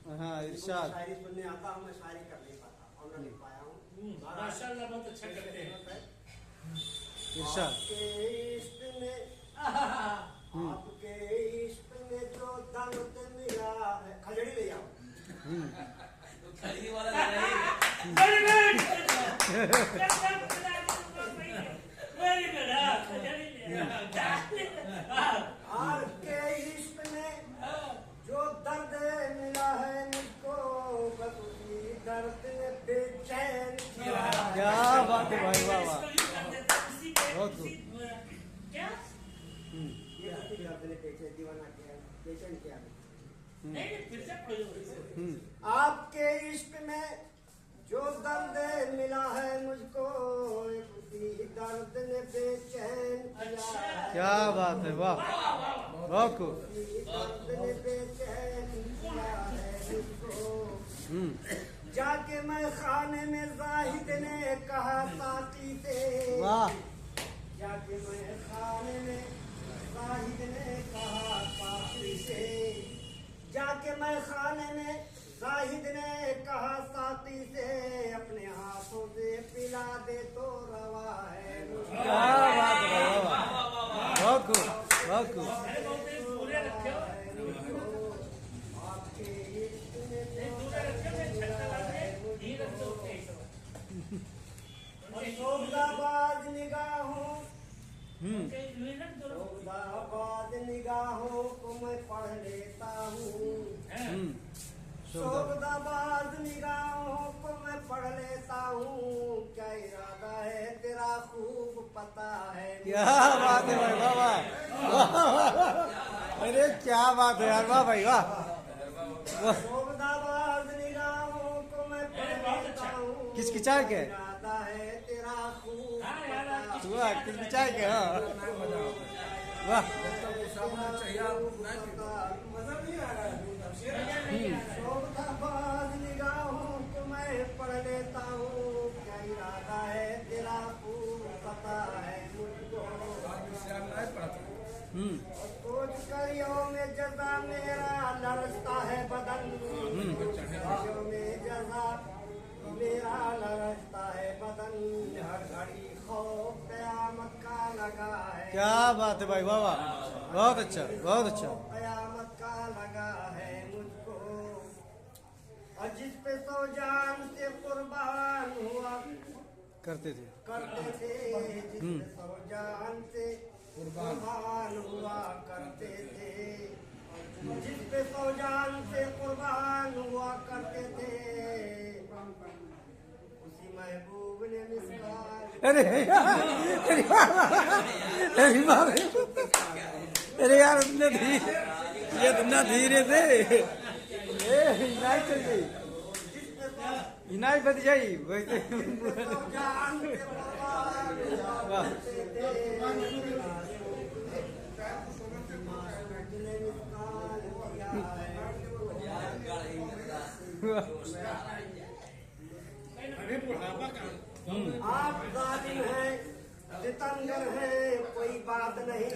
हाँ इरशाद। शायरी सुनने आता हूँ, मैं शायरी कर नहीं पाता और न लिख पाया हूँ। माशाल्लाह बहुत अच्छा करते हैं। इरशाद। आपके इश्क में जो दर्द मिला है, खजड़ी ले आओ। खजड़ी वाला वेरी गुड, वेरी गुड, खजड़ी ले आओ। आपके इश्क में जो दर्द मिला है मुझको, बस उसी दर्द ने बेचैन किया। क्या बात है भाई, वाह वाह, बहुत खूब। क्या ये उसी दर्द ने दीवाना किया, बेचैन किया। नहीं फिर से पढ़ो। आपके इश्क में जो दर्द मिला है मुझको, उसी दर्द ने बेचैन किया। क्या बात है, वाह बहुत खूब। उसी दर्द ने बेचैन किया है मुझको। जाके मैं खाने में जाहिद ने कहा साथी से, वाह। जाके मैं खाने में जाहिद ने कहा साथी से, जाके मैं खाने में जाहिद ने कहा साथी से, अपने हाथों से पिला दे तो रवा है। क्या बात है, वाह वाह, बहुत खूब बहुत खूब। पूरे रखे हो, आपके इश्क में पूरे रखे हो, छत्ता लगे नहीं रखते हो सोगदाबाद निगाहों, कैसे सोगदाबाद निगाहों को मैं पढ़ लेता हूँ। सोगदाबाद निगाहों को मैं पढ़ लेता हूँ। क्या इरादा है तेरा खूब पता है। क्या बात है भाई, वाह वाह, अरे क्या बात है यार, वाह भाई वाह। सोगदाबाद निगाहों को मैं पढ़ लेता हूँ। किचकिचाए के? इरादा है तेरा खूब पता है। वाह, किचकिचाए के? हाँ वाह। सोगदाबाद निगाहों को मैं पढ़ लेता हूँ। क्या इरादा है तेरा खूब पता है मुझको। सोच कर यौम जज़ा मेरा लरजता है बदन, यौम जज़ा मेरा लरजता है बदन। हर घड़ी खौफ क़यामत का लगा है। क्या बात है भाई, वाह वाह, बहुत अच्छा बहुत अच्छा। क़यामत का लगा है मुझको। और जिस पे सौ जान से कुर्बान हुआ करते थे, करते थे, जिस पे सौ जान से कुर्बान हुआ करते थे, जिस पे सौ जान से कुर्बान हुआ करते थे, उसी महबूब ने मिसकाल। अरे अरे बाप रे, अरे यार इतने धीरे, ये इतना धीरे थे, इनाई चल गई, इनाई बच जाई वैसे। जान से कुर्बान हुआ करते थे, आप जालिम हैं सितमगर हैं कोई बात नहीं।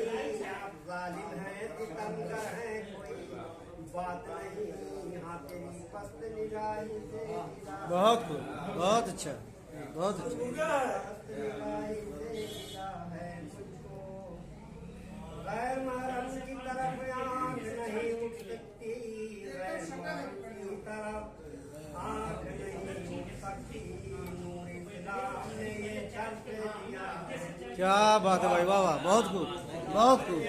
आप जालिम हैं सितमगर हैं कोई बात नहीं। यहाँ तेरी पस्त निगाही से बहुत खूब, बहुत अच्छा बहुत अच्छा। पस्त निगाही से निगाह है मुझको। गैर महरम की तरफ आँख नहीं उठ सकती, गैर महरम की तरफ आँख नहीं उठ सकती। नूर इस्लाम ने ये शर्त दिया। क्या बात है भाई, वाह वाह, बहुत खूब बहुत खूब।